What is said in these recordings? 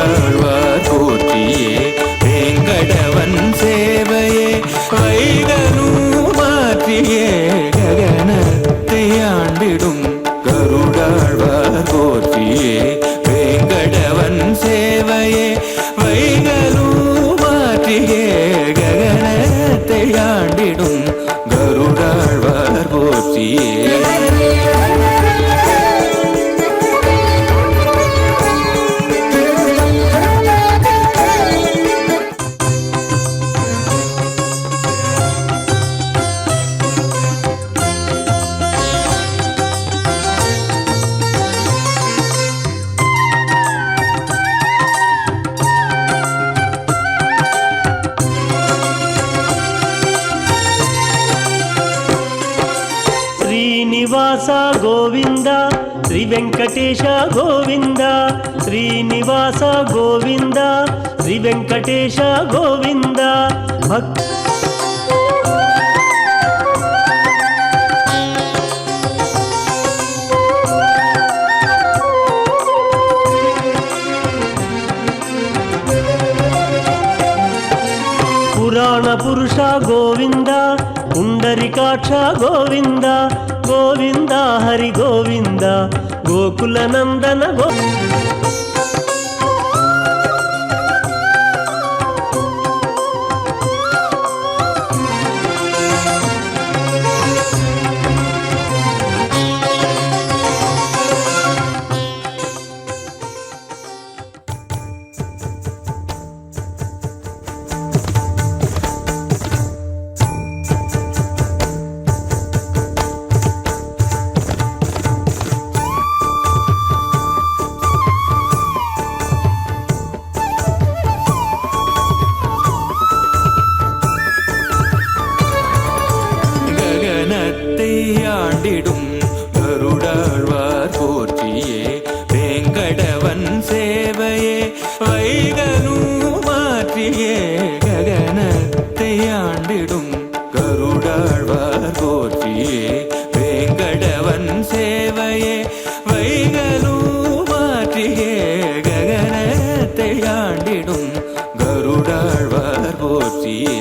கருடாழ்வார் போற்றியே வேங்கடவன் சேவையே வைகலும் மாற்றியே ககனத்தை ஆண்டிடும் கருடாழ்வார் போற்றியே வேங்கடவன் சேவையே வைகலும் மாற்றியே ககனத்தை ஆண்டிடும் கருடாழ்வார் போற்றியே శ్రీనివాస గోవింద శ్రీ వెంకటేశ గోవింద శ్రీనివాస గోవింద శ్రీ వెంకటేశ గోవింద పురాణ పురుష గోవింద పుండరీకాక్ష గోవింద గోవింద హరి గోవింద గోకుల నందన ஆண்டிடும் கருடாழ்வார் போற்றியே வேங்கடவன் சேவையே வைகலும் மாற்றியே ககனத்தை ஆண்டிடும் கருடாழ்வார் போற்றியே வேங்கடவன் சேவையே வைகலும் மாற்றியே ககனத்தை ஆண்டிடும் கருடாழ்வார் போற்றியே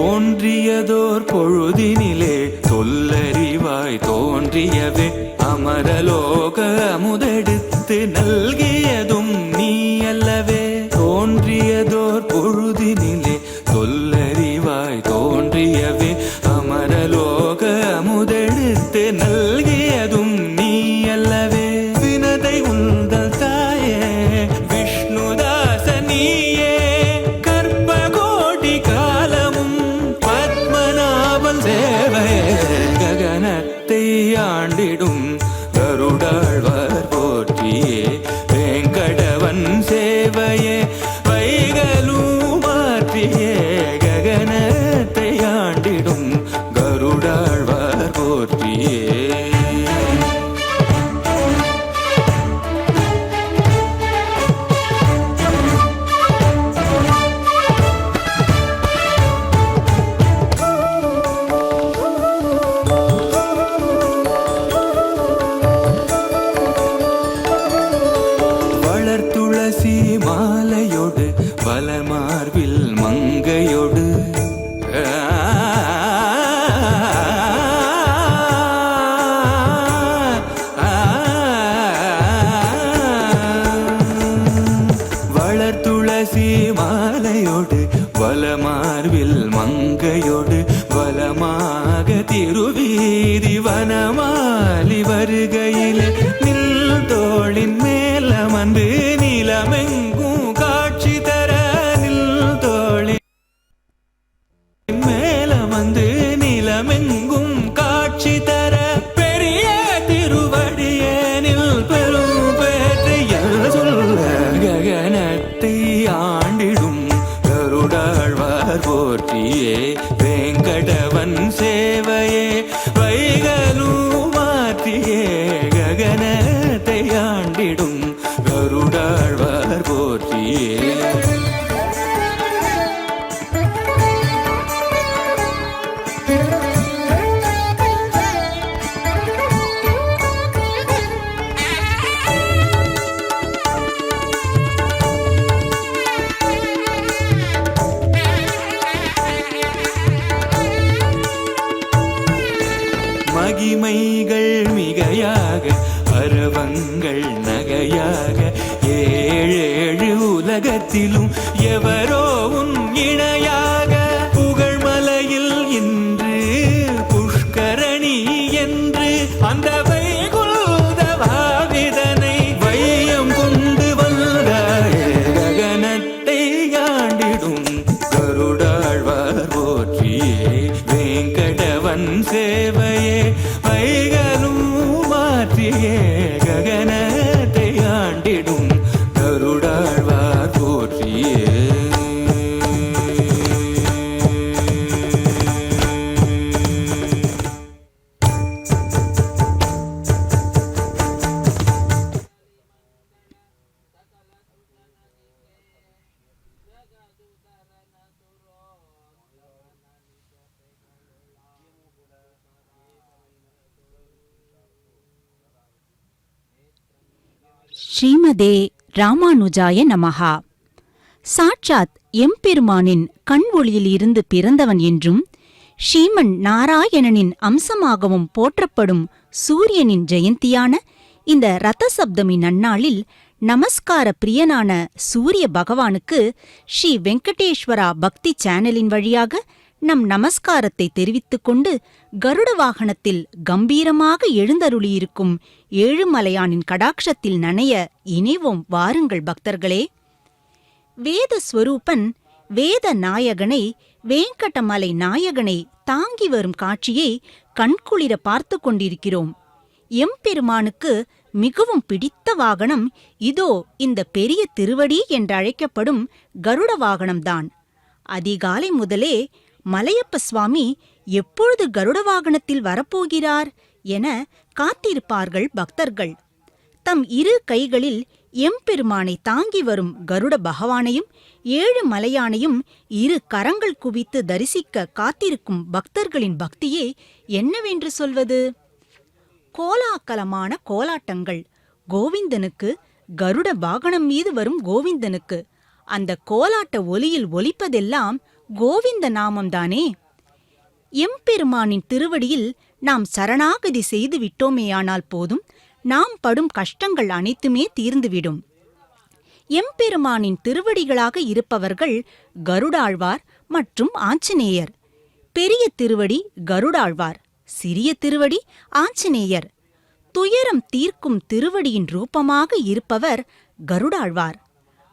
தோன்றியதோர் பொழுதினிலே சொல்லறிவாய் தோன்றியவே அமரலோக அமுதெடுத்து நல்கியதும் நீ அல்லவே தோன்றியதோர் பொழுதினிலே சொல்லறிவாய் தோன்றியவே அமரலோக அமுதெடுத்து நல்கியதும் நீ அல்லவே வினதை உந்தல் தாயே விஷ்ணுதாச நீயே ககனத்தை ஆண்டிடும் கருடாழ்வார் போற்றியே வேங்கடவன் சேவையே வைகலும் மாற்றியே ககனத்தை ஆண்டிடும் கருடாழ்வார் போற்றியே துளசி மாலையோடு வலமார்பில் மங்கையோடு வளர் துளசி மாலையோடு வலமார்பில் மங்கையோடு வலமாக திருவீதி வனமாலி வருகையில் நில் தோளின் மேல வந்து நிலமெங்கும் காட்சி தர நில் தோளின் மேல வந்து நிலமெங்கும் காட்சி தர பெரிய திருவடியேனில் பெரும் பேற்றைய சொல்ல ககனத்தை ஆண்டிடும் கருடாழ்வார் போற்றியே வேங்கடவன் சேவையே வை அருமைகள் மிகையாக அரவங்கள் நகையாக ஏழேழு உலகத்திலும் எவரோ உன் இணையாக புகழ்மலையில் இன்று புஷ்கரணி என்று அந்த வைகுந்த பாவிதனை வையம் கொண்டு வந்தாயே ககனத்தை ஆண்டிடும் கருடாழ்வார் போற்றியே வேங்கடவன் சேவையே வைகலும் மாற்றியே ககனத்தை ஆண்டிடும் கருடாழ்வார் போற்றியே. ஸ்ரீமதே ராமானுஜாய நமஹா. சாட்சாத் எம்பெருமானின் கண் ஒளியில் இருந்து பிறந்தவன் என்றும் ஸ்ரீமன் நாராயணனின் அம்சமாகவும் போற்றப்படும் சூரியனின் ஜெயந்தியான இந்த ரதசப்தமி நன்னாளில் நமஸ்கார பிரியனான சூரிய பகவானுக்கு ஸ்ரீ வெங்கடேஸ்வரா பக்தி சேனலின் வழியாக நம் நமஸ்காரத்தை தெரிவித்துக் கொண்டு கருட வாகனத்தில் கம்பீரமாக எழுந்தருளியிருக்கும் ஏழுமலையானின் கடாட்சத்தில் நனைய இணைவோம் வாருங்கள் பக்தர்களே. வேத ஸ்வரூபன் வேத நாயகனை வேங்கடமலை நாயகனை தாங்கி வரும் காட்சியை கண்குளிர பார்த்து கொண்டிருக்கிறோம். எம்பெருமானுக்கு மிகவும் பிடித்த வாகனம் இதோ இந்த பெரிய திருவடி என்றழைக்கப்படும் கருட வாகனம்தான். அதிகாலை முதலே மலையப்ப சுவாமி எப்பொழுது கருட வாகனத்தில் வரப்போகிறார் என காத்திருப்பார்கள் பக்தர்கள். தம் இரு கைகளில் எம்பெருமானை தாங்கி வரும் கருட பகவானையும் ஏழு மலையானையும் இரு கரங்கள் குவித்து தரிசிக்க காத்திருக்கும் பக்தர்களின் பக்தியே என்னவென்று சொல்வது? கோலாகலமான கோலாட்டங்கள் கோவிந்தனுக்கு, கருட வாகனம் மீது வரும் கோவிந்தனுக்கு. அந்த கோலாட்ட ஒலியில் ஒலிப்பதெல்லாம் கோவிந்த நாமம்தானே. எம்பெருமானின் திருவடியில் நாம் சரணாகதி செய்து விட்டோமேயானால் போதும், நாம் படும் கஷ்டங்கள் அனைத்துமே தீர்ந்துவிடும். எம்பெருமானின் திருவடிகளாக இருப்பவர்கள் கருடாழ்வார் மற்றும் ஆஞ்சநேயர். பெரிய திருவடி கருடாழ்வார், சிறிய திருவடி ஆஞ்சநேயர். துயரம் தீர்க்கும் திருவடியின் ரூபமாக இருப்பவர் கருடாழ்வார்.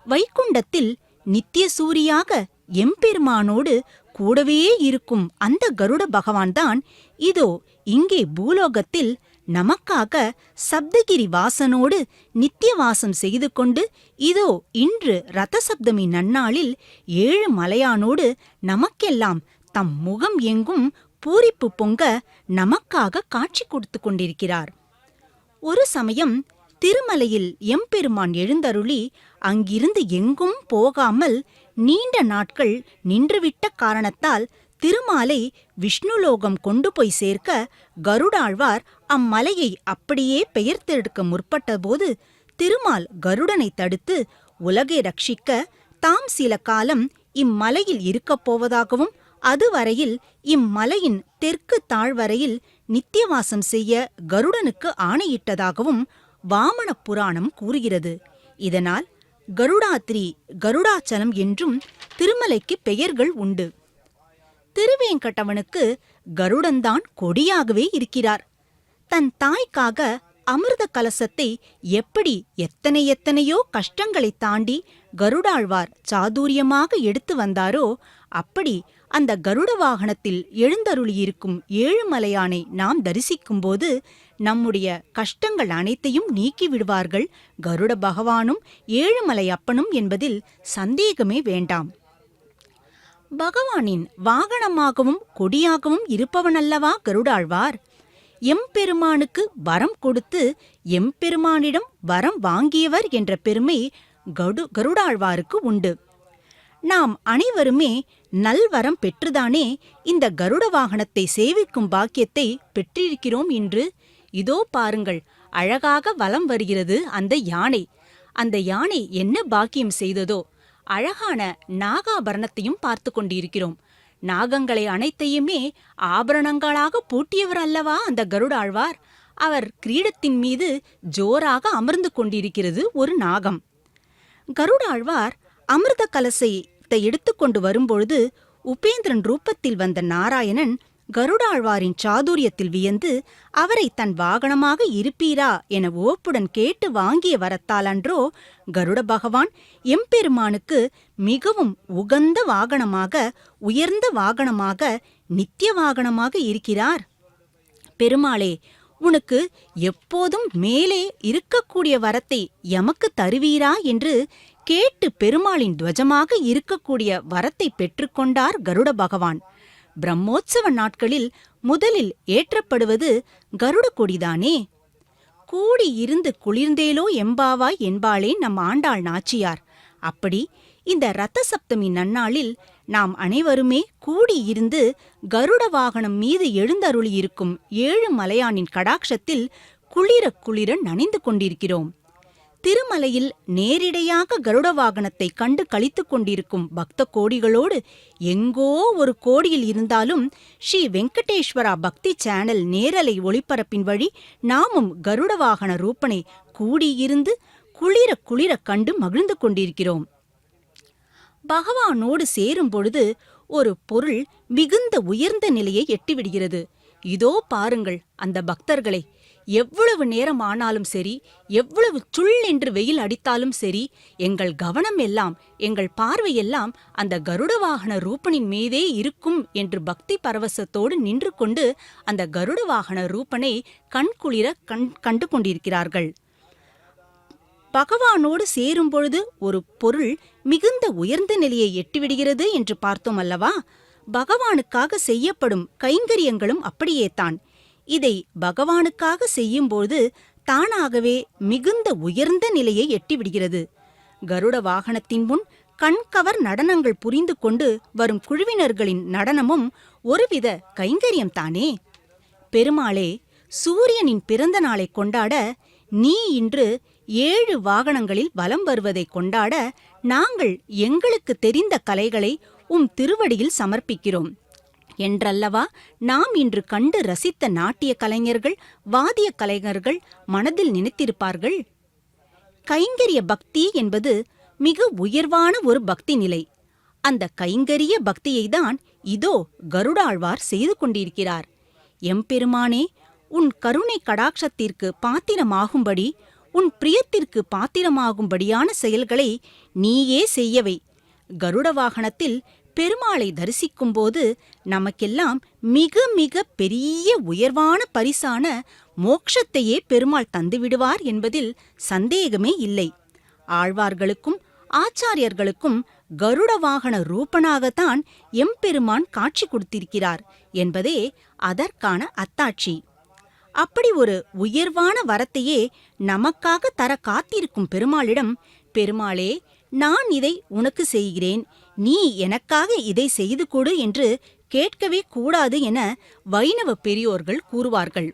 வைகுண்டத்தில் நித்திய சூரியாக எம்பெருமானோடு கூடவே இருக்கும் அந்த கருட பகவான்தான் இதோ இங்கே பூலோகத்தில் நமக்காக சப்தகிரி வாசனோடு நித்தியவாசம் செய்து கொண்டு இதோ இன்று ரதசப்தமி நன்னாளில் ஏழு மலையானோடு நமக்கெல்லாம் தம் முகம் எங்கும் பூரிப்பு பொங்க நமக்காக காட்சி கொடுத்து கொண்டிருக்கிறார். ஒரு சமயம் திருமலையில் எம்பெருமான் எழுந்தருளி அங்கிருந்து எங்கும் போகாமல் நீண்ட நாட்கள் நின்றுவிட்ட காரணத்தால் திருமாலை விஷ்ணுலோகம் கொண்டு போய் சேர்க்க கருடாழ்வார் அம்மலையை அப்படியே பெயர்த்தெடுக்க முற்பட்டபோது திருமால் கருடனை தடுத்து உலகை ரட்சிக்க தாம் சில காலம் இம்மலையில் இருக்கப் போவதாகவும் அதுவரையில் இம்மலையின் தெற்கு தாழ்வரையில் நித்தியவாசம் செய்ய கருடனுக்கு ஆணையிட்டதாகவும் வாமன புராணம் கூறுகிறது. இதனால் கருடாத்ரி, கருடாச்சலம் என்றும் திருமலைக்கு பெயர்கள் உண்டு. திருவேங்கடவனுக்கு கருடன்தான் கொடியாகவே இருக்கிறார். தன் தாய்க்காக அமிர்த கலசத்தை எப்படி எத்தனையோ கஷ்டங்களைத் தாண்டி கருடாழ்வார் சாதுரியமாக எடுத்து வந்தாரோ அப்படி அந்த கருட வாகனத்தில் எழுந்தருளியிருக்கும் ஏழுமலையானை நாம் தரிசிக்கும்போது நம்முடைய கஷ்டங்கள் அனைத்தையும் நீக்கிவிடுவார்கள் கருட பகவானும் ஏழுமலையப்பனும் என்பதில் சந்தேகமே வேண்டாம். பகவானின் வாகனமாகவும் கொடியாகவும் இருப்பவனல்லவா கருடாழ்வார். எம்பெருமானுக்கு வரம் கொடுத்து எம்பெருமானிடம் வரம் வாங்கியவர் என்ற பெருமை கருடாழ்வாருக்கு உண்டு. நாம் அனைவருமே நல்வரம் பெற்றுதானே இந்த கருட வாகனத்தை சேவிக்கும் பாக்கியத்தை பெற்றிருக்கிறோம் என்று. இதோ பாருங்கள், அழகாக வலம் வருகிறது அந்த யானை. அந்த யானை என்ன பாக்கியம் செய்ததோ! அழகான நாகாபரணத்தையும் பார்த்து கொண்டிருக்கிறோம். நாகங்களை அனைத்தையுமே ஆபரணங்களாக பூட்டியவர் அல்லவா அந்த கருடாழ்வார். அவர் கிரீடத்தின் மீது ஜோராக அமர்ந்து கொண்டிருக்கிறது ஒரு நாகம். கருடாழ்வார் அமிர்த கலசத்தை எடுத்துக்கொண்டு வரும்பொழுது உபேந்திரன் ரூபத்தில் வந்த நாராயணன் கருடாழ்வாரின் சாதுரியத்தில் வியந்து அவரை தன் வாகனமாக இருப்பீரா என ஓப்புடன் கேட்டு வாங்கிய வரத்தாலன்றோ கருட பகவான் எம்பெருமானுக்கு மிகவும் உகந்த வாகனமாக, உயர்ந்த வாகனமாக, நித்திய வாகனமாக இருக்கிறார். பெருமாளே, உனக்கு எப்போதும் மேலே இருக்கக்கூடிய வரத்தை எமக்கு தருவீரா என்று கேட்டு பெருமாளின் துவஜமாக இருக்கக்கூடிய வரத்தை பெற்றுக்கொண்டார் கருட பகவான். பிரம்மோற்சவ நாட்களில் முதலில் ஏற்றப்படுவது கருட கொடிதானே. கூடி இருந்து குளிர்ந்தேலோ எம்பாவாய் என்பாளே நம் ஆண்டாள் நாச்சியார். அப்படி இந்த ரத்த சப்தமி நன்னாளில் நாம் அனைவருமே கூடியிருந்து கருட வாகனம் மீது எழுந்தருளியிருக்கும் ஏழு மலையானின் கடாட்சத்தில் குளிர குளிர நனைந்து கொண்டிருக்கிறோம். திருமலையில் நேரிடையாக கருட வாகனத்தை கண்டு களித்துக் கொண்டிருக்கும் பக்த கோடிகளோடு எங்கோ ஒரு கோடியில் இருந்தாலும் ஸ்ரீ வெங்கடேஸ்வரா பக்தி சேனல் நேரலை ஒளிபரப்பின் வழி நாமும் கருட வாகன ரூபனை கூடியிருந்து குளிர குளிர கண்டு மகிழ்ந்து கொண்டிருக்கிறோம். பகவானோடு சேரும் பொழுது ஒரு பொருள் மிகுந்த உயர்ந்த நிலையை எட்டிவிடுகிறது. இதோ பாருங்கள் அந்த பக்தர்களை. எவ்வளவு நேரம் ஆனாலும் சரி, எவ்வளவு சுள் என்று வெயில் அடித்தாலும் சரி, எங்கள் கவனம் எல்லாம், எங்கள் பார்வையெல்லாம் அந்த கருட வாகன ரூபனின் மீதே இருக்கும் என்று பக்தி பரவசத்தோடு நின்று கொண்டு அந்த கருட வாகன ரூபனை கண்குளிர கண்டு கொண்டிருக்கிறார்கள். பகவானோடு சேரும் பொழுது ஒரு பொருள் மிகுந்த உயர்ந்த நிலையை எட்டிவிடுகிறது என்று பார்த்தோம் அல்லவா? பகவானுக்காக செய்யப்படும் கைங்கரியங்களும் அப்படியேதான். இதை பகவானுக்காக செய்யும்போது தானாகவே மிகுந்த உயர்ந்த நிலையை எட்டிவிடுகிறது. கருட வாகனத்தின் முன் கண்கவர் நடனங்கள் புரிந்து கொண்டு வரும் குழுவினர்களின் நடனமும் ஒருவித கைங்கரியம்தானே. பெருமாளே, சூரியனின் பிறந்த நாளை கொண்டாட நீ இன்று 7 வாகனங்களில் வலம் வருவதை கொண்டாட நாங்கள் எங்களுக்கு தெரிந்த கலைகளை திருவடியில் சமர்ப்பிக்கிறோம் என்றல்லவா நாம் இன்று கண்டு ரசித்த நாட்டிய கலைஞர்கள், வாத்திய கலைஞர்கள் மனதில் நினைத்திருப்பார்கள். கைங்கரிய பக்தி என்பது மிக உயர்வான ஒரு பக்தி நிலை. அந்த கைங்கரிய பக்தியைதான் இதோ கருடாழ்வார் செய்து கொண்டிருக்கிறார். எம்பெருமானே, உன் கருணை கடாட்சத்திற்கு பாத்திரமாகும்படி, உன் பிரியத்திற்கு பாத்திரமாகும்படியான செயல்களை நீயே செய்யவை. கருட வாகனத்தில் பெருமாளை தரிசிக்கும்போது நமக்கெல்லாம் மிக மிக பெரிய உயர்வான பரிசான மோட்சத்தையே பெருமாள் தந்துவிடுவார் என்பதில் சந்தேகமே இல்லை. ஆழ்வார்களுக்கும் ஆச்சாரியர்களுக்கும் கருட வாகன ரூபனாகத்தான் எம்பெருமான் காட்சி கொடுத்திருக்கிறார் என்பதே அதற்கான அத்தாட்சி. அப்படி ஒரு உயர்வான வரத்தையே நமக்காக தர காத்திருக்கும் பெருமாளிடம், பெருமாளே, நான் இதை உனக்கு செய்கிறேன், நீ எனக்காக இதை செய்து கொடு என்று கேட்கவே கூடாது என வைணவ பெரியோர்கள் கூறுவார்கள்.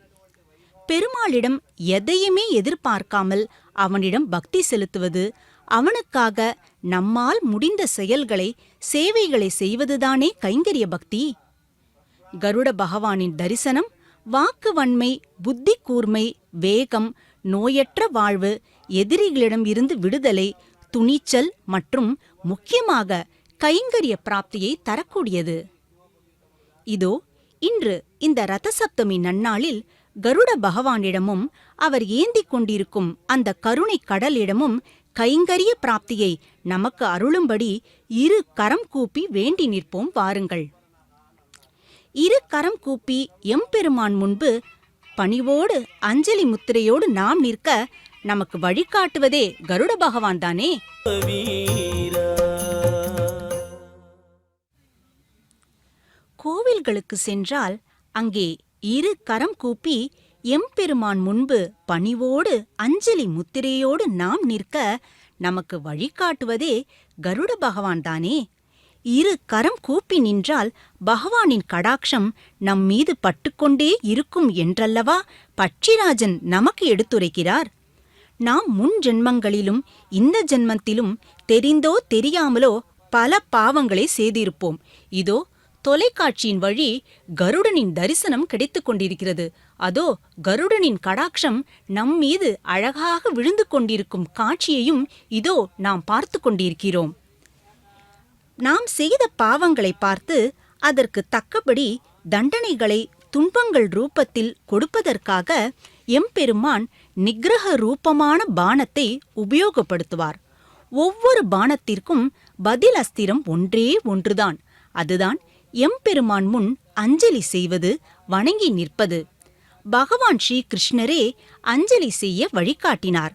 பெருமாளிடம் எதையுமே எதிர்பார்க்காமல் அவனிடம் பக்தி செலுத்துவது, அவனுக்காக நம்மால் முடிந்த செயல்களை, சேவைகளை செய்வதுதானே கைங்கரிய பக்தி. கருட பகவானின் தரிசனம் வாக்கு வன்மை, புத்தி கூர்மை, வேகம், நோயற்ற வாழ்வு, எதிரிகளிடம் இருந்து விடுதலை, துணிச்சல் மற்றும் முக்கியமாக கைங்கரிய பிராப்தியை தரக்கூடியது. இதோ இன்று இந்த ரதசப்தமி நன்னாளில் கருட பகவானிடமும் அவர் ஏந்திக் கொண்டிருக்கும் அந்த கருணை கடலிடமும் கைங்கரிய பிராப்தியை நமக்கு அருளும்படி 2 கரம் கூப்பி வேண்டி நிற்போம் வாருங்கள். 2 கரம் கூப்பி எம்பெருமான் முன்பு பணிவோடு அஞ்சலி முத்திரையோடு நாம் நிற்க நமக்கு வழிகாட்டுவதே கருட பகவான் தானே. கோவில்களுக்கு சென்றால் அங்கே 2 கரம் கூப்பி எம்பெருமான் முன்பு பணிவோடு அஞ்சலி முத்திரையோடு நாம் நிற்க நமக்கு வழிகாட்டுவதே கருட பகவான் தானே. 2 கரம் கூப்பி நின்றால் பகவானின் கடாட்சம் நம் மீது பட்டுக்கொண்டே இருக்கும் என்றல்லவா பட்சிராஜன் நமக்கு எடுத்துரைக்கிறார். நாம் முன் ஜென்மங்களிலும் இந்த ஜென்மத்திலும் தெரிந்தோ தெரியாமலோ பல பாவங்களை செய்திருப்போம். இதோ தொலைக்காட்சியின் வழி கருடனின் தரிசனம் கிடைத்துக் கொண்டிருக்கிறது. அதோ கருடனின் கடாட்சம் நம்மீது அழகாக விழுந்து கொண்டிருக்கும் காட்சியையும் இதோ நாம் பார்த்து கொண்டிருக்கிறோம். நாம் செய்த பாவங்களை பார்த்து அதற்கு தக்கபடி தண்டனைகளை துன்பங்கள் ரூபத்தில் கொடுப்பதற்காக எம்பெருமான் நிக்கிரக ரூபமான பானத்தை உபயோகப்படுத்துவார். ஒவ்வொரு பானத்திற்கும் பதில் அஸ்திரம் ஒன்றே ஒன்றுதான். அதுதான் எம்பெருமான் முன் அஞ்சலி செய்வது, வணங்கி நிற்பது. பகவான் ஸ்ரீ கிருஷ்ணரே அஞ்சலி செய்ய வழிகாட்டினார்.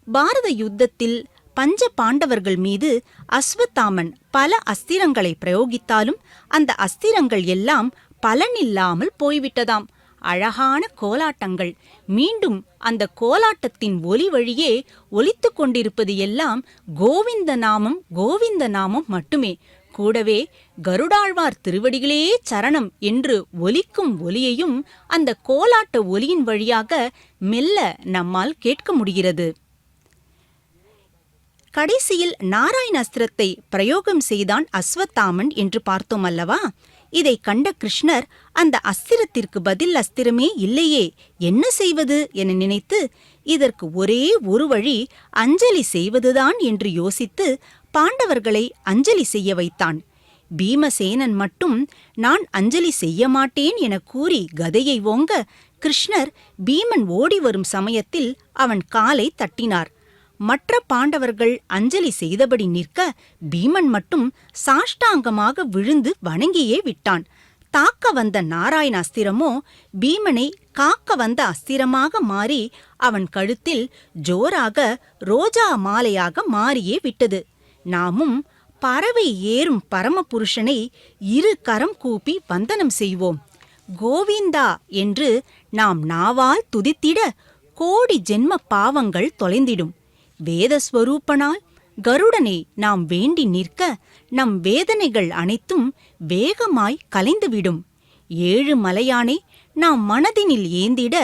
பாரத யுத்தத்தில் பஞ்ச பாண்டவர்கள் மீது அஸ்வத்தாமன் பல அஸ்திரங்களை பிரயோகித்தாலும் அந்த அஸ்திரங்கள் எல்லாம் பலனில்லாமல் போய்விட்டதாம். அழகான கோலாட்டங்கள் மீண்டும் அந்த கோலாட்டத்தின் ஒலி வழியே ஒலித்து கொண்டிருப்பது எல்லாம் கோவிந்த நாமம், கோவிந்த நாமம் மட்டுமே. கூடவே கருடாழ்வார் திருவடிகளே சரணம் என்று ஒலிக்கும் ஒலியையும் அந்த கோலாட்ட ஒலியின் வழியாக மெல்ல நம்மால் கேட்க முடிகிறது. கடைசியில் நாராயண அஸ்திரத்தை பிரயோகம் செய்தான் அஸ்வத்தாமன் என்று பார்த்தோம் அல்லவா? இதை கண்ட கிருஷ்ணர் அந்த அஸ்திரத்திற்கு பதில் அஸ்திரமே இல்லையே, என்ன செய்வது என நினைத்து இதற்கு ஒரே ஒரு வழி அஞ்சலி செய்வதுதான் என்று யோசித்து பாண்டவர்களை அஞ்சலி செய்ய வைத்தான். பீமசேனன் மட்டும் நான் அஞ்சலி செய்ய மாட்டேன் என கூறி கதையை ஓங்க கிருஷ்ணர் பீமன் ஓடி வரும் சமயத்தில் அவன் காலை தட்டினார். மற்ற பாண்டவர்கள் அஞ்சலி செய்தபடி நிற்க பீமன் மட்டும் சாஷ்டாங்கமாக விழுந்து வணங்கியே விட்டான். தாக்க வந்த நாராயண அஸ்திரமோ பீமனை காக்க வந்த அஸ்திரமாக மாறி அவன் கழுத்தில் ஜோராக ரோஜா மாலையாக மாறியே விட்டது. நாமும் பறவை ஏறும் பரமபுருஷனை இரு கரம் கூப்பி வந்தனம் செய்வோம். கோவிந்தா என்று நாம் நாவால் துதித்திட கோடி ஜென்ம பாவங்கள் தொலைந்திடும். வேதஸ்வரூபனால் கருடனை நாம் வேண்டி நிற்க நம் வேதனைகள் அனைத்தும் வேகமாய் கலைந்துவிடும். 7 மலையானை நாம் மனதினில் ஏந்திட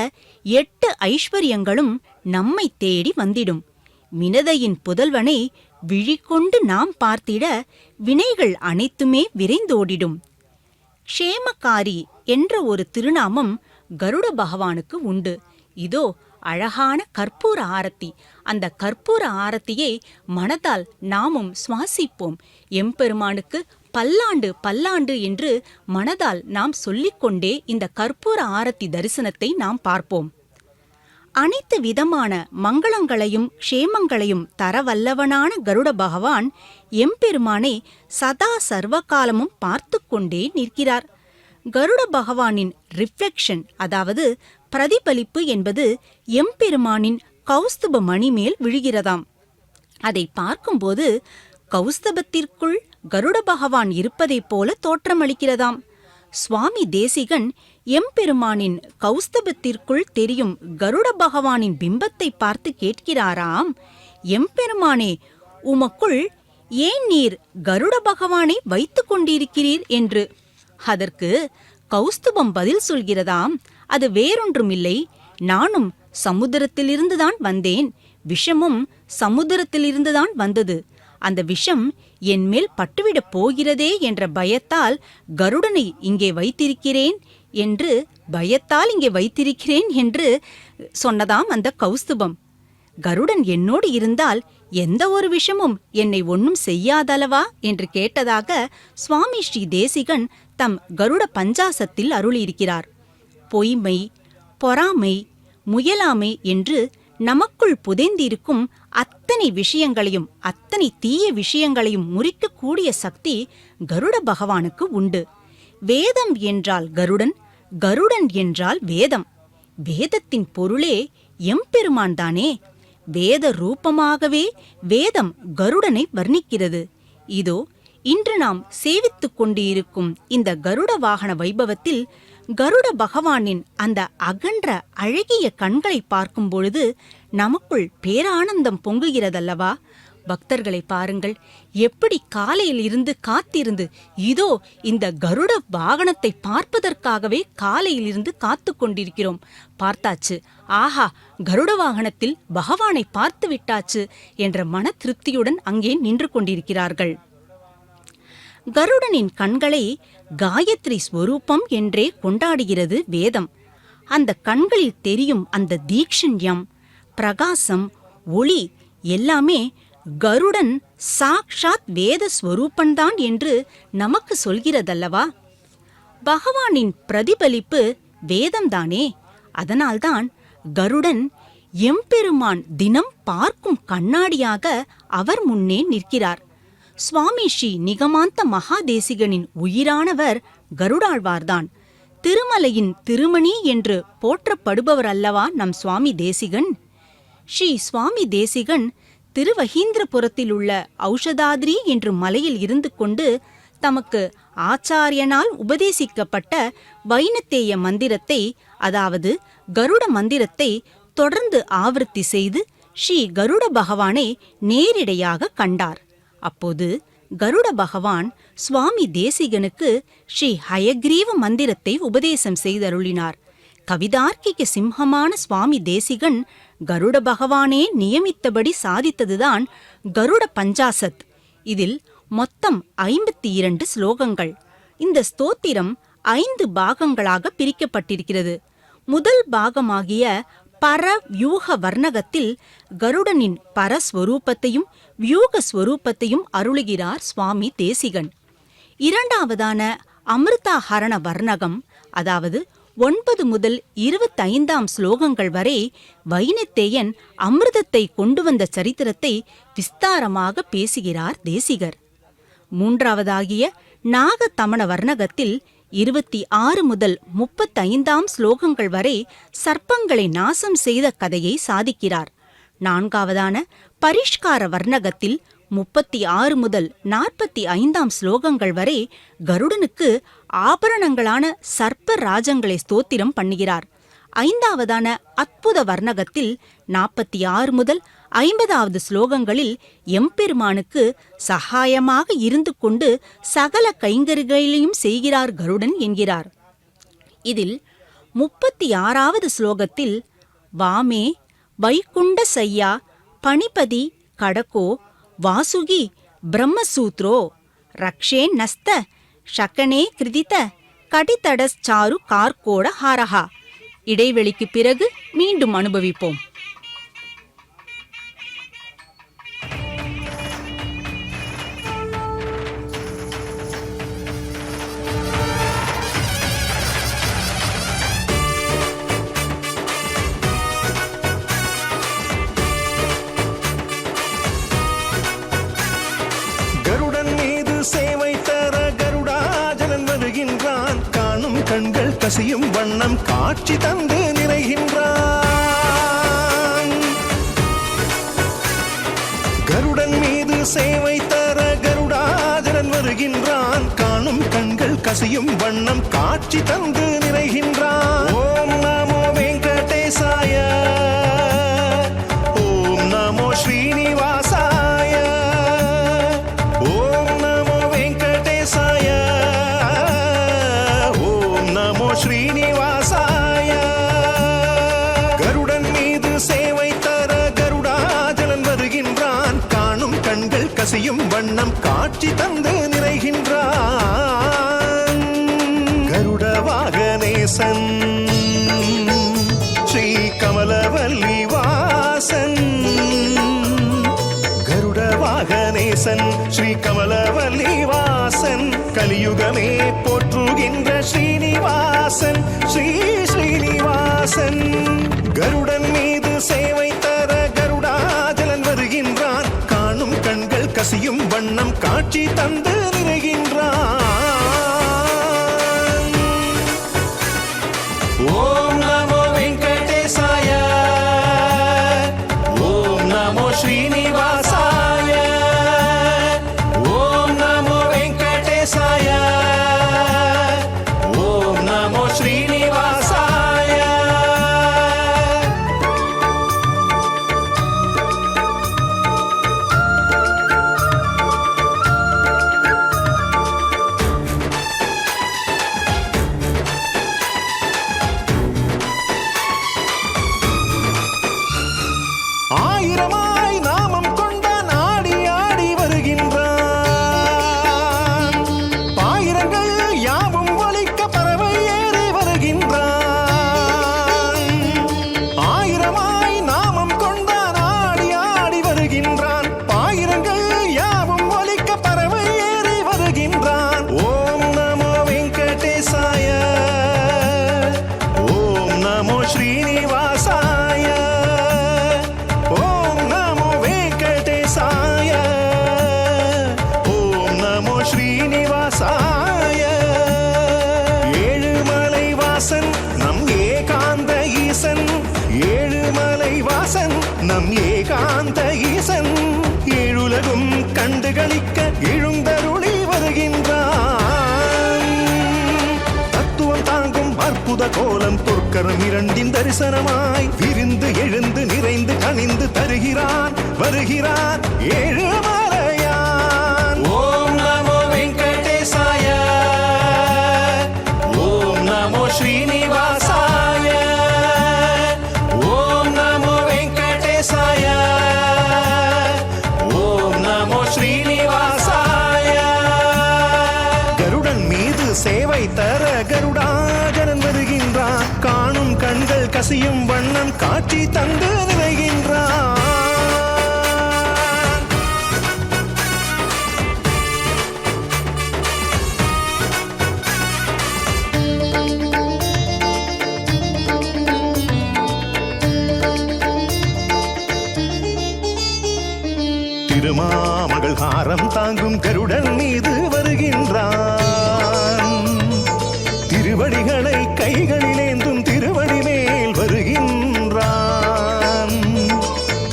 8 ஐஸ்வர்யங்களும் நம்மை தேடி வந்திடும். மினதையின் புதல்வனை விழிகொண்டு நாம் பார்த்திட வினைகள் அனைத்துமே விரைந்தோடிடும். க்ஷேமகாரி என்ற ஒரு திருநாமம் கருட பகவானுக்கு உண்டு. இதோ அழகான கற்பூர ஆரத்தி. அந்த கற்பூர ஆரத்தியை மனதால் நாமும் சுவாசிப்போம். எம்பெருமானுக்கு பல்லாண்டு பல்லாண்டு என்று மனதால் நாம் சொல்லிக்கொண்டே இந்த கற்பூர ஆரத்தி தரிசனத்தை நாம் பார்ப்போம். அனைத்து விதமான மங்களங்களையும் க்ஷேமங்களையும் தரவல்லவனான கருட பகவான் எம்பெருமானை சதா சர்வகாலமும் பார்த்து கொண்டே நிற்கிறார். கருட பகவானின் ரிஃப்ளெக்ஷன், அதாவது பிரதிபலிப்பு என்பது எம்பெருமானின் கௌஸ்துப மணி மேல் விழுகிறதாம். அதை பார்க்கும்போது கௌஸ்தபத்திற்குள் கருட பகவான் இருப்பதைப் போல தோற்றமளிக்கிறதாம். சுவாமி தேசிகன் எம்பெருமானின் கௌஸ்தபத்திற்குள் தெரியும் கருட பகவானின் பிம்பத்தை பார்த்து கேட்கிறாராம், எம்பெருமானே, உமக்குள் ஏன் நீர் கருட பகவானை வைத்து கொண்டிருக்கிறீர் என்று. அதற்கு கௌஸ்துபம் பதில் சொல்கிறதாம், அது வேறொன்றுமில்லை, நானும் சமுத்திரத்திலிருந்துதான் வந்தேன், விஷமும் சமுத்திரத்திலிருந்துதான் வந்தது. அந்த விஷம் என்மேல் பட்டுவிடப் போகிறதே என்ற பயத்தால் கருடனை இங்கே வைத்திருக்கிறேன் என்று சொன்னதாம் அந்த கௌஸ்துபம். கருடன் என்னோடு இருந்தால் எந்த ஒரு விஷமும் என்னை ஒன்றும் செய்யாதலவா என்று கேட்டதாக சுவாமி ஸ்ரீ தேசிகன் தம் கருட பஞ்சாசத்தில் அருளியிருக்கிறார். பொய்மை, பொறாமை, முயலாமை என்று நமக்குள் புதைந்திருக்கும் அத்தனை விஷயங்களையும், அத்தனை தீய விஷயங்களையும் முறிக்கக்கூடிய சக்தி கருட பகவானுக்கு உண்டு. வேதம் என்றால் கருடன், கருடன் என்றால் வேதம். வேதத்தின் பொருளே எம்பெருமான் தானே. வேத ரூபமாகவே வேதம் கருடனை வர்ணிக்கிறது. இதோ இன்று நாம் சேவித்துக் கொண்டிருக்கும் இந்த கருட வாகன வைபவத்தில் கருட பகவானின் அந்த அகன்ற அழகிய கண்களை பார்க்கும் பொழுது நமக்குள் பேரானந்தம் பொங்குகிறதல்லவா? பக்தர்களை பாருங்கள், எப்படி காலையில் இருந்து காத்திருந்து இதோ இந்த கருட வாகனத்தை பார்ப்பதற்காகவே காலையில் இருந்து காத்து கொண்டிருக்கிறோம். பார்த்தாச்சு, ஆஹா, கருட வாகனத்தில் பகவானை பார்த்து விட்டாச்சு என்ற மன திருப்தியுடன் அங்கே நின்று கொண்டிருக்கிறார்கள். கருடனின் கண்களை காயத்ரி ஸ்வரூபம் என்றே கொண்டாடுகிறது வேதம். அந்த கண்களில் தெரியும் அந்த தீக்ஷண்யம், பிரகாசம், ஒளி எல்லாமே கருடன் சாக்ஷாத் வேத ஸ்வரூபன்தான் என்று நமக்கு சொல்கிறதல்லவா? பகவானின் பிரதிபலிப்பு வேதம்தானே. அதனால்தான் கருடன் எம்பெருமான் தினம் பார்க்கும் கண்ணாடியாக அவர் முன்னே நிற்கிறார். சுவாமி ஸ்ரீ நிகமாந்த மகாதேசிகனின் உயிரானவர் கருடாழ்வார்தான். திருமலையின் திருமணி என்று போற்றப்படுபவர் அல்லவா நம் சுவாமி தேசிகன். ஸ்ரீ சுவாமி தேசிகன் திருவஹீந்திரபுரத்தில் உள்ள ஔஷதாத்ரி என்று மலையில் இருந்து கொண்டு தமக்கு ஆச்சாரியனால் உபதேசிக்கப்பட்ட வைனத்தேய மந்திரத்தை, அதாவது கருட மந்திரத்தை தொடர்ந்து ஆவர்த்தி செய்து ஸ்ரீ கருட பகவானை நேரிடையாக கண்டார். அப்போது கருட பகவான் சுவாமி தேசிகனுக்கு ஸ்ரீ ஹயக்ரீவ மந்திரத்தை உபதேசம் செய்தருளினார். கவிதார்க்கிக சிம்ஹமான சுவாமி தேசிகன் கருட பகவானே நியமித்தபடி சாதித்ததுதான் கருட பஞ்சாசத். இதில் மொத்தம் 52 ஸ்லோகங்கள். இந்த ஸ்தோத்திரம் 5 பாகங்களாக பிரிக்கப்பட்டிருக்கிறது. முதல் பாகமாகிய பர வியூக வர்ணகத்தில் கருடனின் பரஸ்வரூபத்தையும் வியூக ஸ்வரூபத்தையும் அருளுகிறார் சுவாமி தேசிகன். இரண்டாவதான அமிர்தாஹரண வர்ணகம், அதாவது 9 முதல் 25 ஸ்லோகங்கள் வரை வைனத்தேயன் அமிர்தத்தை கொண்டு வந்த சரித்திரத்தை விஸ்தாரமாக பேசுகிறார் தேசிகர். மூன்றாவதாகிய நாகதமண வர்ணகத்தில் 26 முதல் 35 ஸ்லோகங்கள் வரை சர்ப்பங்களை நாசம் செய்த கதையை சாதிக்கிறார். நான்காவதான பரிஷ்கார வர்ணகத்தில் 36 முதல் 45 ஸ்லோகங்கள் வரை கருடனுக்கு ஆபரணங்களான சர்ப்ப ராஜங்களை ஸ்தோத்திரம் பண்ணுகிறார். ஐந்தாவதான அற்புத வர்ணகத்தில் 46 முதல் 50 ஸ்லோகங்களில் எம்பெருமானுக்கு சகாயமாக இருந்து கொண்டு சகல கைங்கரிகளையும் செய்கிறார் கருடன் என்கிறார். இதில் 36வது ஸ்லோகத்தில் வாமே வைகுண்ட சையா பணிபதி கடகோ வாசுகி பிரம்மசூத்ரோ ரக்ஷே நஸ்த ஷக்கனே கிருதித கடிதடச்சாரு கார்கோட ஹாரஹா. இடைவெளிக்கு பிறகு மீண்டும் அனுபவிப்போம். கருடன் மீது சேவை தர கருடாஜலன் வருகின்றான். காணும் கண்கள் கசியும் வண்ணம் காட்சி தந்து நிறைகின்றான். கருடன் மீது சேவை தர கருடாஜலன் வருகின்றான். காணும் கண்கள் கசியும் வண்ணம் காட்சி தந்து நிறைகின்றான். ஓம் நமோ வெங்கடேசாய, ஓம் நமோ ஸ்ரீனிவாசாய, ஓம் நமோ வெங்கடேசாய, ஓம் நமோ ஸ்ரீனிவாசாய. கருடன் மீது சேவை தர கருடாஜலன் வருகின்றான். காணும் கண்கள் கசியும் வண்ணம் காட்சி தந்து நிறைகின்றான். கருட வாகனேசன் ஸ்ரீ கமலவல்லி வாசன், கருட வாகனேசன் ஸ்ரீ கமலவல்லி வாசன், கலியுகமே போற்றுகின்ற ஸ்ரீனிவாசன் ஸ்ரீ ஸ்ரீனிவாசன். கருடன் மீது சேவை தர கருடாஜலன் வருகின்றான். காணும் கண்கள் கசியும் வண்ணம் காட்சி தந்து நிறைகின்றான். ஓம் நமோ வெங்கடேசாய, ஓம் நமோ ஸ்ரீனிவாசாய, ஓம் நமோ வெங்கடேசாய, ஓம் நமோ ஸ்ரீனிவாசாய. ஆயிரமாய் நாமம் கொண்ட நாடி ஆடி வருகின்றான். ஏழுமலை வாசன் நம் ஏகாந்த ஈசன் ஏழுலகும் கண்டுகளிக்க எழுந்தருளி வருகின்றான். தத்துவம் தாங்கும் அற்புத கோலம் பொற்கரம் இரண்டின் தரிசனமாய் விரிந்து எழுந்து நிறைந்து கனிந்து தருகிறான் வருகிறான் ஏழுமலையான். ஓம் நமோ வெங்கடேசாய, ஓம் நமோ ஸ்ரீனிவாசாய, ஓம் நமோ வெங்கடேசாய, ஓம் நமோ ஸ்ரீனிவாசாய. கருடன் மீது சேவை தர கருடாஜனன் வருகின்றான். காணும் கண்கள் கசியும் வண்ணம் காட்சி தந்து நிறைகின்றான். திருமாமகள் ஹாரம் தாங்கும் கருடன் மீது வருகின்றான். திருவடிகளை கைகளிலேந்தும் திருவடி மேல் வருகின்றான்.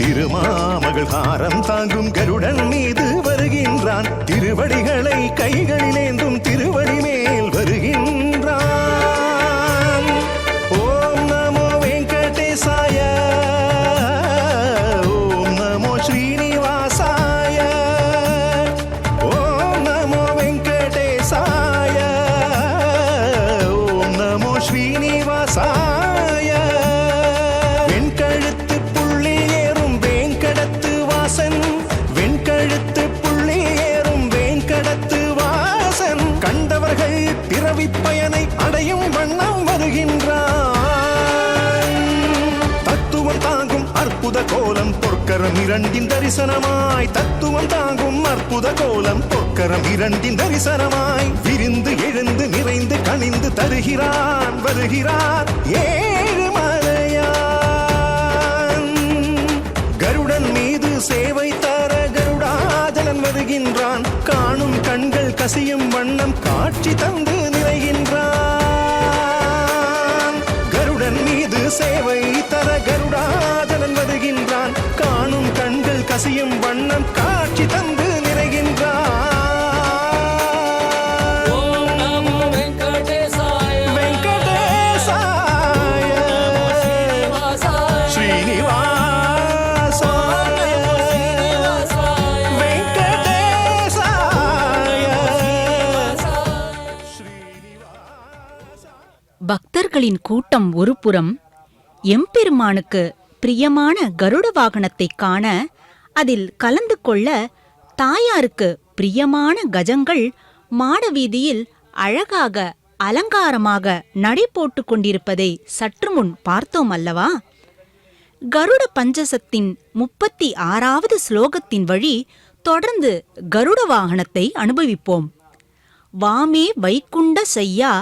திருமாமகள் ஹாரம் தாங்கும் கருடன் மீது வருகின்றான். திருவடிகளை கைகளிலேந்தும் திருவடி மேல் வருகின்றான். ஓம் நமோ வெங்கடேசாய, ஓம் நமோ ஸ்ரீனிவாசாய, ஓம் நமோ வெங்கடேசாய, ஓம் நமோ ஸ்ரீனிவாசாய. வெண்கழுத்து புள்ளி ஏறும் வேங்கடத்து வாசன், வெண்கழுத்து புள்ளி ஏறும் வேங்கடத்து வாசன் கண்டவர்கள் பிறவிப் பயனை அடையும் வண்ணம் வருகின்றான். தத்துவம் தாங்கும் அற்புத கோலம் பொற்கரம் இரண்டின் தரிசனமாய், தத்துவம் தாங்கும் அற்புத கோலம் பொற்கரம் இரண்டின் தரிசனமாய் விரிந்து எழுந்து நிறைந்து கனிந்து தருகிறான் வருகிறான் ஏழுமலையான். கருடன் மீது சேவை தர கருடாஜலன் வருகின்றான். காணும் கண்கள் கசியும் வண்ணம் காட்சி தந்து நிறைகின்றான். கருடன் மீது சேவை தர கருடாஜலன் வருகின்றான். காணும் கண்கள் கசியும் வண்ணம் காட்சி தந்து நிறைகின்றான். ஓம் நமோ வெங்கடேசாய, வெங்கடேசாய, ஸ்ரீனிவாசாய, பக்தர்களின் கூட்டம் ஒரு புறம், எம்பெருமானுக்கு பிரியமான கருட வாகனத்தைக் காண, அதில் கலந்து கொள்ள தாயாருக்கு பிரியமான கஜங்கள் மாடவீதியில் அழகாக அலங்காரமாக நடை போட்டுக் கொண்டிருப்பதை சற்று முன் பார்த்தோம் அல்லவா? கருட பஞ்சசத்தின் 36வது ஸ்லோகத்தின் வழி தொடர்ந்து கருட வாகனத்தை அனுபவிப்போம். வாமே வைகுண்ட சையா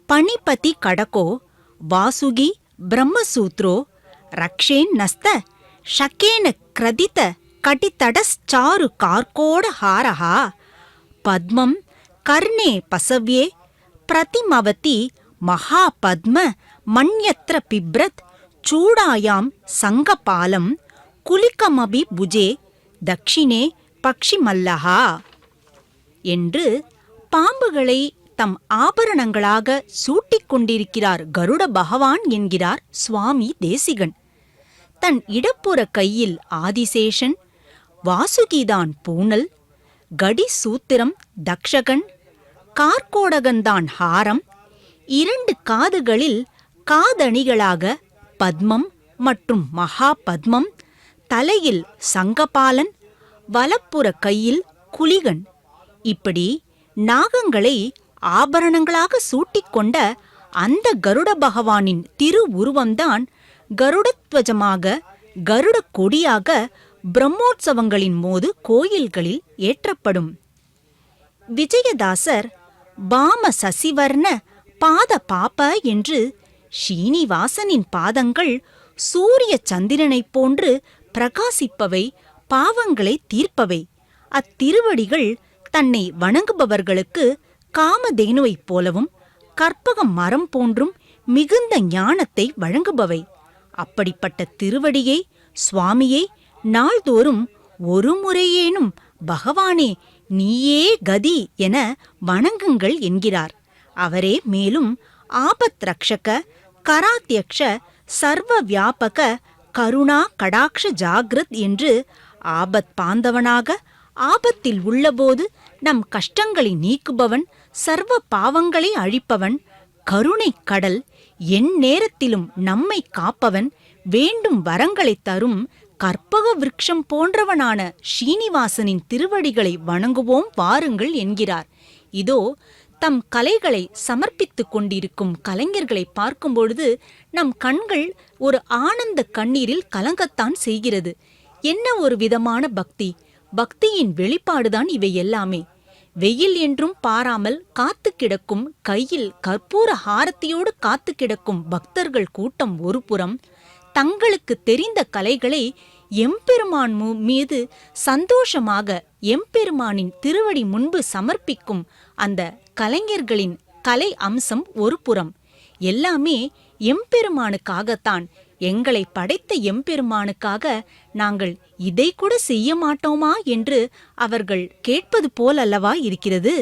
பணிபதி கடகோ வாசுகி பிரம்மசூத்ரோ ரக்ஷேன் நஸ்த ஷக்கேன கிரதித கடிதடச்சாரு கார்கோட ஹாரஹா பத்மம் கர்ணே பசவ்யே பிரதிமவதி மகாபத்ம மண்யத்ர பிப்ரத் சூடாயாம் சங்கபாலம் குலிகமபி புஜே தக்ஷிணே பக்ஷிமல்லஹா என்று பாம்புகளை தம் ஆபரணங்களாக சூட்டிக் கொண்டிருக்கிறார் கருட பகவான் என்கிறார் சுவாமி தேசிகன். தன் இடப்புற கையில் ஆதிசேஷன், வாசுகிதான் பூனல், கடி சூத்திரம் தக்ஷகன், கார்கோடகன்தான் ஹாரம், 2 காதுகளில் காதணிகளாக பத்மம் மற்றும் மகா பத்மம், தலையில் சங்கபாலன், வலப்புற கையில் குலிகன். இப்படி நாகங்களை ஆபரணங்களாக சூட்டிக்கொண்ட அந்த கருட பகவானின் திரு உருவம்தான் கருடத்வஜமாக கருட கொடியாக பிரம்மோற்சவங்களின் போது கோயில்களில் ஏற்றப்படும். விஜயதாசர் பாம சசிவர்ண பாத பாப்ப என்று ஸ்ரீனிவாசனின் பாதங்கள் சூரிய சந்திரனைப் போன்று பிரகாசிப்பவை, பாவங்களை தீர்ப்பவை. அத்திருவடிகள் தன்னை வணங்குபவர்களுக்கு காமதேனுவைப் போலவும் கற்பக மரம் போன்றும் மிகுந்த ஞானத்தை வழங்குபவை. அப்படிப்பட்ட திருவடியை, சுவாமியை நாள்தோறும் ஒரு முறையேனும் பகவானே நீயே கதி என வணங்குங்கள் என்கிறார். அவரே மேலும் ஆபத் ரக்ஷக கராத்யக்ஷ சர்வ வியாபக கருணா கடாக்ஷ ஜாகிரத் என்று ஆபத் பாந்தவனாக, ஆபத்தில் உள்ளபோது நம் கஷ்டங்களை நீக்குபவன், சர்வ பாவங்களை அழிப்பவன், கருணை கடல், என் நேரத்திலும் நம்மை காப்பவன், வேண்டும் வரங்களைத் தரும் கற்பக விருட்சம் போன்றவனான ஸ்ரீனிவாசனின் திருவடிகளை வணங்குவோம் வாருங்கள் என்கிறார். இதோ தம் கலைகளை சமர்ப்பித்துக் கொண்டிருக்கும் கலைஞர்களை பார்க்கும்பொழுது நம் கண்கள் ஒரு ஆனந்த கண்ணீரில் கலங்கத்தான் செய்கிறது. என்ன ஒரு விதமான பக்தி! பக்தியின் வெளிப்பாடுதான் இவை எல்லாமே. வெயில் என்றும் பாராமல் காத்து கிடக்கும், கையில் கற்பூர ஹாரத்தியோடு காத்து கிடக்கும் பக்தர்கள் கூட்டம் ஒரு புறம், தங்களுக்கு தெரிந்த கலைகளை எம்பெருமான் மீது சந்தோஷமாக எம்பெருமானின் திருவடி முன்பு சமர்ப்பிக்கும் அந்த கலைஞர்களின் கலை அம்சம் ஒரு புறம். எல்லாமே எம்பெருமானுக்காகத்தான். எங்களை படைத்த எம்பெருமானுக்காக நாங்கள் இதை கூட செய்ய மாட்டோமா என்று அவர்கள் கேட்பது போலல்லவா இருக்கிறது.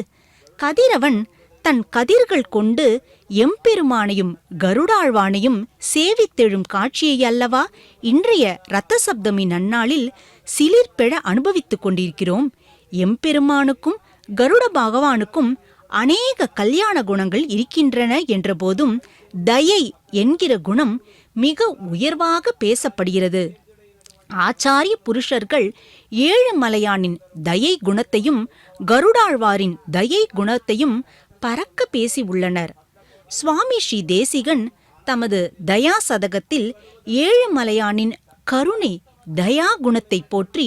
கதிரவன் தன் கதிர்கள் கொண்டு எம்பெருமானையும் கருடாழ்வானையும் சேவித்தெழும் காட்சியை அல்லவா இன்றைய இரத்த சப்தமி நன்னாளில் சிலிர்பெழ அனுபவித்துக் கொண்டிருக்கிறோம். எம்பெருமானுக்கும் கருட பகவானுக்கும் அநேக கல்யாண குணங்கள் இருக்கின்றன என்ற போதும் தயை என்கிற குணம் மிக உயர்வாக பேசப்படுகிறது. ஆச்சாரிய புருஷர்கள் ஏழுமலையானின் தயை குணத்தையும் கருடாழ்வாரின் தயை குணத்தையும் பறக்க பேசி உள்ளனர். சுவாமி ஸ்ரீ தேசிகன் தமது தயா சதகத்தில் ஏழுமலையானின் கருணை தயா குணத்தை போற்றி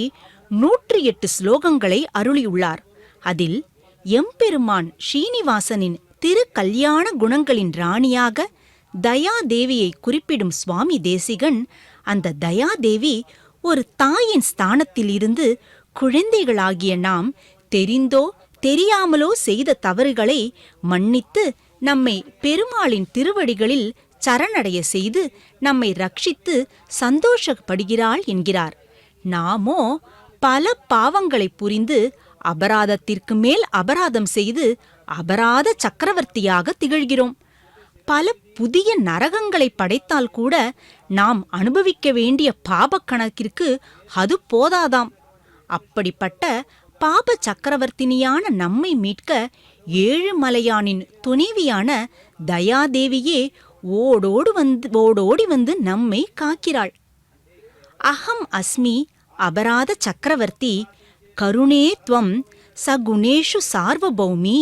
108 ஸ்லோகங்களை அருளியுள்ளார். அதில் எம்பெருமான் ஸ்ரீனிவாசனின் திரு கல்யாண குணங்களின் ராணியாக தயாதேவியை குறிப்பிடும் சுவாமி தேசிகன், அந்த தயாதேவி ஒரு தாயின் ஸ்தானத்தில் இருந்து குழந்தைகளாகிய நாம் தெரிந்தோ தெரியாமலோ செய்த தவறுகளை மன்னித்து நம்மை பெருமாளின் திருவடிகளில் சரணடைய செய்து நம்மை ரட்சித்து சந்தோஷப்படுகிறாள் என்கிறார். நாமோ பல பாவங்களை புரிந்து அபராதத்திற்கு மேல் அபராதம் செய்து அபராத சக்கரவர்த்தியாக திகழ்கிறோம். பல புதிய நரகங்களை படைத்தால் கூட நாம் அனுபவிக்க வேண்டிய பாபக் கணக்கிற்கு அது போதாதாம். அப்படிப்பட்ட பாப சக்கரவர்த்தினியான நம்மை மீட்க ஏழுமலையானின் துணைவியான தயாதேவியே ஓடோடி வந்து நம்மை காக்கிறாள். அகம் அஸ்மி அபராத சக்கரவர்த்தி கருணே த்வம் சகுணேஷு சார்வபௌமி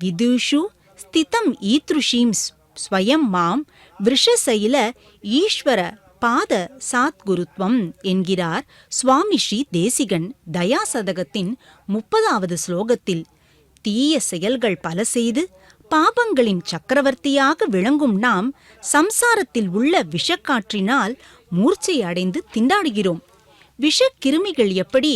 விதுஷு ஸ்திதம் ஈத்ருஷீம் ஸ்வயம் மாம் விருஷசைல ஈஸ்வர பாத சாத்குருத்வம் என்கிறார் சுவாமி ஸ்ரீ தேசிகன் தயாசதகத்தின் 30வது ஸ்லோகத்தில். தீய செயல்கள் பல செய்து பாபங்களின் சக்கரவர்த்தியாக விளங்கும் நாம் சம்சாரத்தில் உள்ள விஷக்காற்றினால் மூர்ச்சை அடைந்து திண்டாடுகிறோம். விஷக்கிருமிகள் எப்படி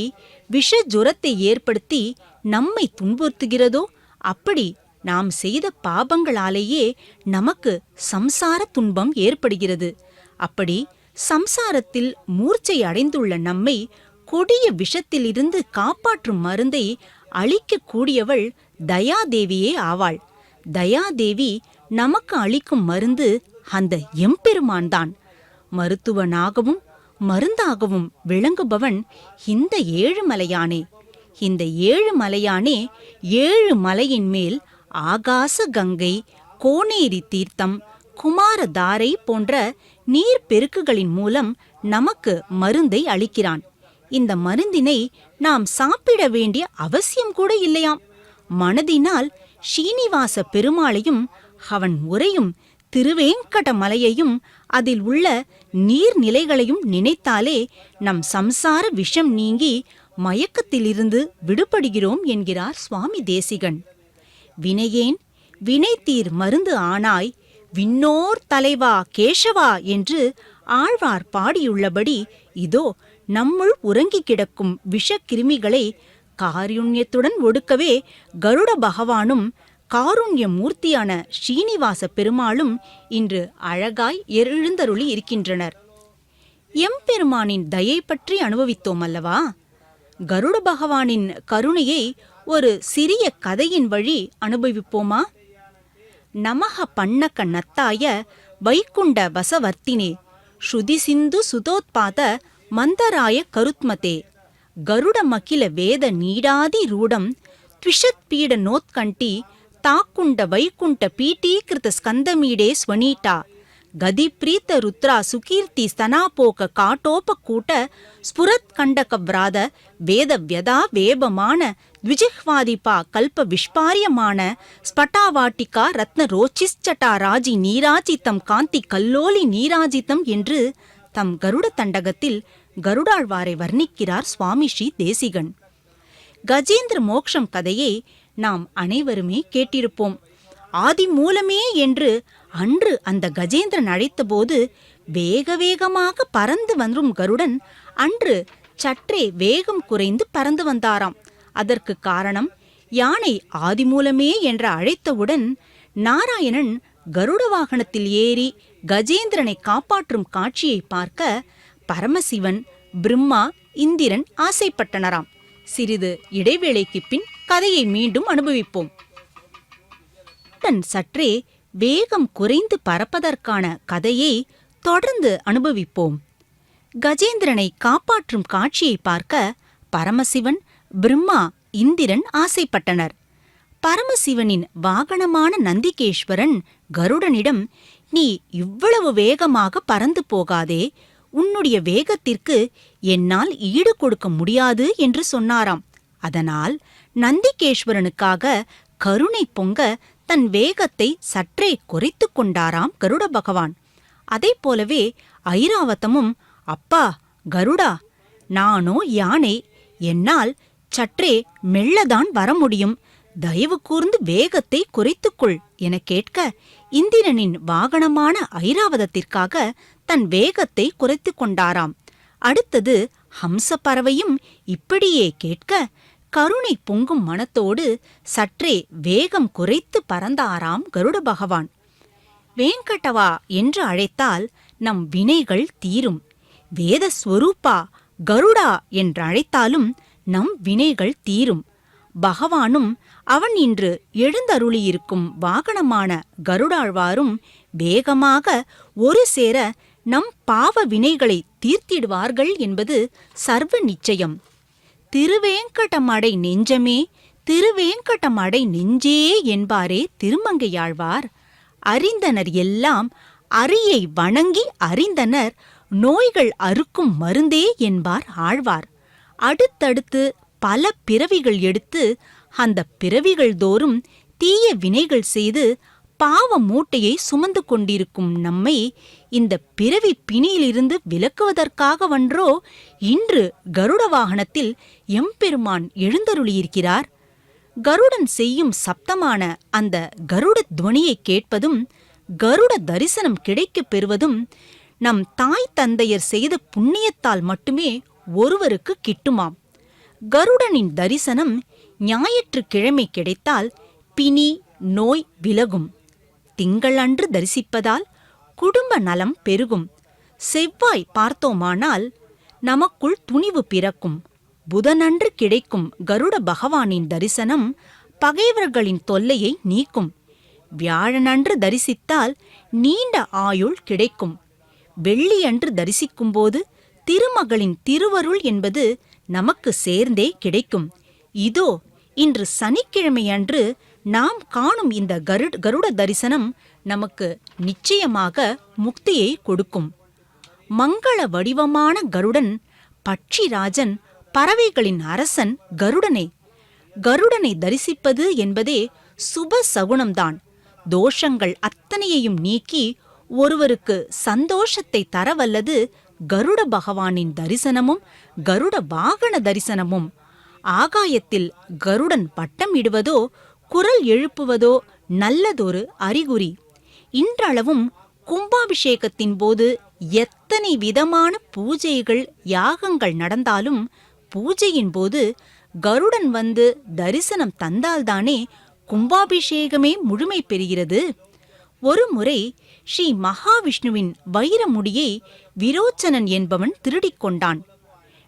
விஷ ஜுரத்தை ஏற்படுத்தி நம்மை துன்புறுத்துகிறதோ அப்படி நாம் செய்த பாபங்களாலேயே நமக்கு சம்சார துன்பம் ஏற்படுகிறது. அப்படி சம்சாரத்தில் மூர்ச்சை அடைந்துள்ள நம்மை கொடிய விஷத்திலிருந்து காப்பாற்றும் மருந்தை அளிக்கக்கூடியவள் தயாதேவியே ஆவாள். தயாதேவி நமக்கு அளிக்கும் மருந்து அந்த எம்பெருமான்தான். மருத்துவனாகவும் மருந்தாகவும் விளங்குபவன் இந்த ஏழுமலையானே. இந்த ஏழுமலையானே 7 மலையின் மேல் ஆகாச கங்கை, கோனேரி தீர்த்தம், குமாரதாரை போன்ற நீர்பெருக்குகளின் மூலம் நமக்கு மருந்தை அளிக்கிறான். இந்த மருந்தினை நாம் சாப்பிட வேண்டிய அவசியம் கூட இல்லையாம். மனதினால் ஸ்ரீனிவாச பெருமாளையும் அவன் உரையும் திருவேங்கட மலையையும் அதில் உள்ள நீர்நிலைகளையும் நினைத்தாலே நம் சம்சார விஷம் நீங்கி மயக்கத்திலிருந்து விடுபடுகிறோம் என்கிறார் சுவாமி தேசிகன். வினையேன் வினைத்தீர் மருந்து ஆனாய் விண்ணோர் தலைவா கேசவா என்று ஆழ்வார் பாடியுள்ளபடி இதோ நம்முள் உறங்கிக் கிடக்கும் விஷக்கிருமிகளை காருண்யத்துடன் ஒடுக்கவே கருட பகவானும் காருண்ய மூர்த்தியான ஸ்ரீனிவாச பெருமாளும் இன்று அழகாய் எழுந்தருளி இருக்கின்றனர். எம்பெருமானின் தயை பற்றி அனுபவித்தோம் அல்லவா? கருட பகவானின் கருணையை ஒரு சிறிய கதையின் வழி அனுபவிப்போமா? நமஹ பன்னக நத்தாய வைகுண்ட வசவர்த்தினே ஸ்ருதி சிந்து சுதோத்பாத மந்தராய கருத்மதே கருட மகில வேத நீடாதி ரூடம் த்விஷத் பீட நோத்கண்டி தாக்குண்ட வைகுண்ட பீட்டீகிருத ஸ்கந்தமீடே ஸ்வனீட்டா கதிப்ரீத்த ருத்ரா சுகீர்த்தி ஸ்தனாபோக காட்டோபக்கூட்ட ஸ்புரத் கண்டக விராத வேத வியதா வேபமான த்விஜிஹ்வாதிபா கல்ப விஷ்பாரியமான ஸ்பட்டாவாட்டிகா ரத்ன ரோச்சிச்சட்டா ராஜி நீராஜித்தம் காந்தி கல்லோலி நீராஜித்தம் என்று தம் கருட தண்டகத்தில் கருடாழ்வாரை வர்ணிக்கிறார் சுவாமி ஸ்ரீ தேசிகன். கஜேந்திர மோக்ஷம் கதையை நாம் அனைவருமே கேட்டிருப்போம். ஆதி மூலமே என்று அன்று அந்த கஜேந்திரன் அழைத்தபோது வேக வேகமாக பறந்து வரும் கருடன் அன்று சற்றே வேகம் குறைந்து பறந்து வந்தாராம். அதற்கு காரணம், யானை ஆதிமூலமே என்று அழைத்தவுடன் நாராயணன் கருட வாகனத்தில் ஏறி கஜேந்திரனை காப்பாற்றும் காட்சியை பார்க்க பரமசிவன், பிரம்மா, இந்திரன் ஆசைப்பட்டனராம். சிறிது இடைவேளைக்கு பின் கதையை மீண்டும் அனுபவிப்போம். சற்றே வேகம் குறைந்து பறப்பதற்கான கதையை தொடர்ந்து அனுபவிப்போம். கஜேந்திரனை காப்பாற்றும் காட்சியை பார்க்க பரமசிவன், பிரம்மா, இந்திரன் ஆசைப்பட்டனர். பரமசிவனின் வாகனமான நந்திகேஸ்வரன் கருடனிடம், நீ இவ்வளவு வேகமாக பறந்து போகாதே, உன்னுடைய வேகத்திற்கு என்னால் ஈடு கொடுக்க முடியாது என்று சொன்னாராம். அதனால் நந்திகேஸ்வரனுக்காக கருணை பொங்க தன் வேகத்தை சற்றே குறைத்து கொண்டாராம் கருட பகவான். அதை போலவே ஐராவதமும், அப்பா கருடா, நானோ யானை, என்னால் சற்றே மெல்லதான் வர முடியும், தயவு கூர்ந்து வேகத்தை குறைத்துக்கொள் என கேட்க இந்திரனின் வாகனமான ஐராவதத்திற்காக தன் வேகத்தை குறைத்து கொண்டாராம். அடுத்தது ஹம்ச பறவையும் இப்படியே கேட்க கருணை பொங்கும் மனத்தோடு சற்றே வேகம் குறைத்து பறந்தாராம் கருட பகவான். வேங்கடவா என்று அழைத்தால் நம் வினைகள் தீரும். வேதஸ்வரூபா கருடா என்றழைத்தாலும் நம் வினைகள் தீரும். பகவானும் அவன் இன்று எழுந்தருளியிருக்கும் வாகனமான கருடாழ்வாரும் வேகமாக ஒரு சேர நம் பாவ வினைகளை தீர்த்திடுவார்கள் என்பது சர்வ நிச்சயம். திருவேங்கடமடை நெஞ்சமே, திருவேங்கடமடை நெஞ்சே என்பாரே திருமங்கையாழ்வார். அறிந்தனர் எல்லாம் அரியை வணங்கி அறிந்தனர் நோய்கள் அறுக்கும் மருந்தே என்பார் ஆழ்வார். அடுத்தடுத்து பல பிறவிகள் எடுத்து அந்த பிறவிகள் தோறும் தீய வினைகள் செய்து பாவ மூட்டையை சுமந்து கொண்டிருக்கும் நம்மை இந்த பிறவி பிணியிலிருந்து விலக்குவதற்காகவன்றோ இன்று கருட வாகனத்தில் எம்பெருமான் எழுந்தருளியிருக்கிறார். கருடன் செய்யும் சப்தமான அந்த கருட துவனியை கேட்பதும் கருட தரிசனம் கிடைக்கப் பெறுவதும் நம் தாய் தந்தையர் செய்த புண்ணியத்தால் மட்டுமே ஒருவருக்கு கிட்டுமாம். கருடனின் தரிசனம் ஞாயிற்றுக்கிழமை கிடைத்தால் பிணி நோய் விலகும். திங்கள் அன்று தரிசிப்பதால் குடும்ப நலம் பெருகும். செவ்வாய் பார்த்தோமானால் நமக்குள் துணிவு பிறக்கும். புதனன்று கிடைக்கும் கருட பகவானின் தரிசனம் பகைவர்களின் தொல்லையை நீக்கும். வியாழனன்று தரிசித்தால் நீண்ட ஆயுள் கிடைக்கும். வெள்ளியன்று தரிசிக்கும்போது திருமகளின் திருவருள் என்பது நமக்கு சேர்ந்தே கிடைக்கும். இதோ இன்று சனிக்கிழமையன்று நாம் காணும் இந்த கருட தரிசனம் நமக்கு நிச்சயமாக முக்தியை கொடுக்கும். மங்கள வடிவமான கருடன், பட்சிராஜன், பறவைகளின் அரசன் கருடனே. கருடனை தரிசிப்பது என்பதே சுப சகுனம்தான். தோஷங்கள் அத்தனையையும் நீக்கி ஒருவருக்கு சந்தோஷத்தை தரவல்லது கருட பகவானின் தரிசனமும் கருட வாகன தரிசனமும். ஆகாயத்தில் கருடன் பட்டம் இடுவதோ குரல் எழுப்புவதோ நல்லதொரு அறிகுறி. இன்றளவும் கும்பாபிஷேகத்தின் போது எத்தனை விதமான பூஜைகள் யாகங்கள் நடந்தாலும் பூஜையின் போது கருடன் வந்து தரிசனம் தந்தால்தானே கும்பாபிஷேகமே முழுமை பெறுகிறது. ஒருமுறை ஸ்ரீ மகாவிஷ்ணுவின் வைரமுடியை விரோச்சனன் என்பவன் திருடிக் கொண்டான்.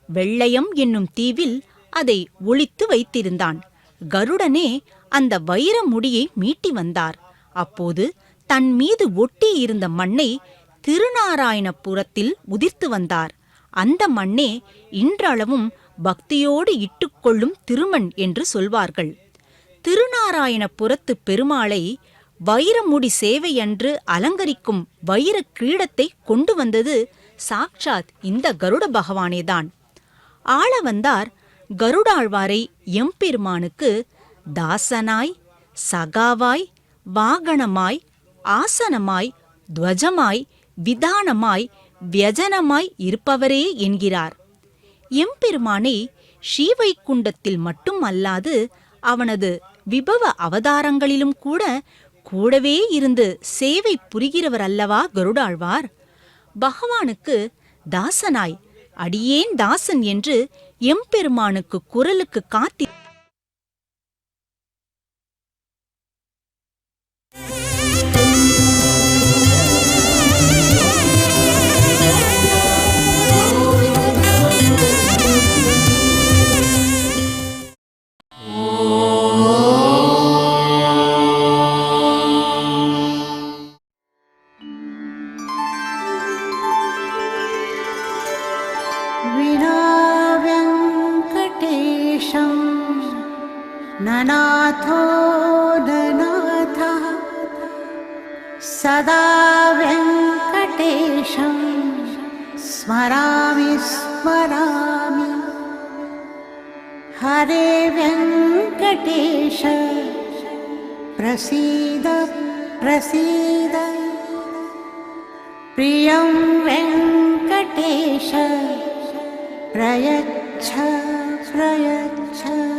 வெள்ளயம் என்னும் தீவில் அதை ஒளித்து வைத்திருந்தான். கருடனே அந்த வைர முடியை மீட்டி வந்தார். அப்போது தன் மீது ஒட்டி இருந்த மண்ணை திருநாராயணபுரத்தில் உதிர்த்து வந்தார். அந்த மண்ணே இன்றளவும் பக்தியோடு இட்டுக்கொள்ளும் திருமண் என்று சொல்வார்கள். திருநாராயணபுரத்து பெருமாளை வைரமுடி சேவையன்று அலங்கரிக்கும் வைர கிரீடத்தை கொண்டு வந்தது சாக்ஷாத் இந்த கருட பகவானேதான். ஆள வந்தார் கருடாழ்வாரை எம்பெருமானுக்கு தாசனாய், சகாவாய், வாகனமாய், ஆசனமாய், துவஜமாய், விதானமாய், வியஜனமாய் இருப்பவரே என்கிறார். எம்பெருமானை ஸ்ரீவைகுண்டத்தில் மட்டும் அல்லாது அவனது விபவ அவதாரங்களிலும் கூடவே இருந்து சேவை புரிகிறவர் அல்லவா கருடாழ்வார். பகவானுக்கு தாசனாய், அடியேன் தாசன் என்று எம்பெருமானுக்கு குரலுக்கு காத்தி ननाथो ननाथः सदा वेङ्कटेशं स्मरामि स्मरामि हरे वेङ्कटेश प्रसीद प्रसीद प्रियं वेङ्कटेश प्रयच्छ प्रयच्छ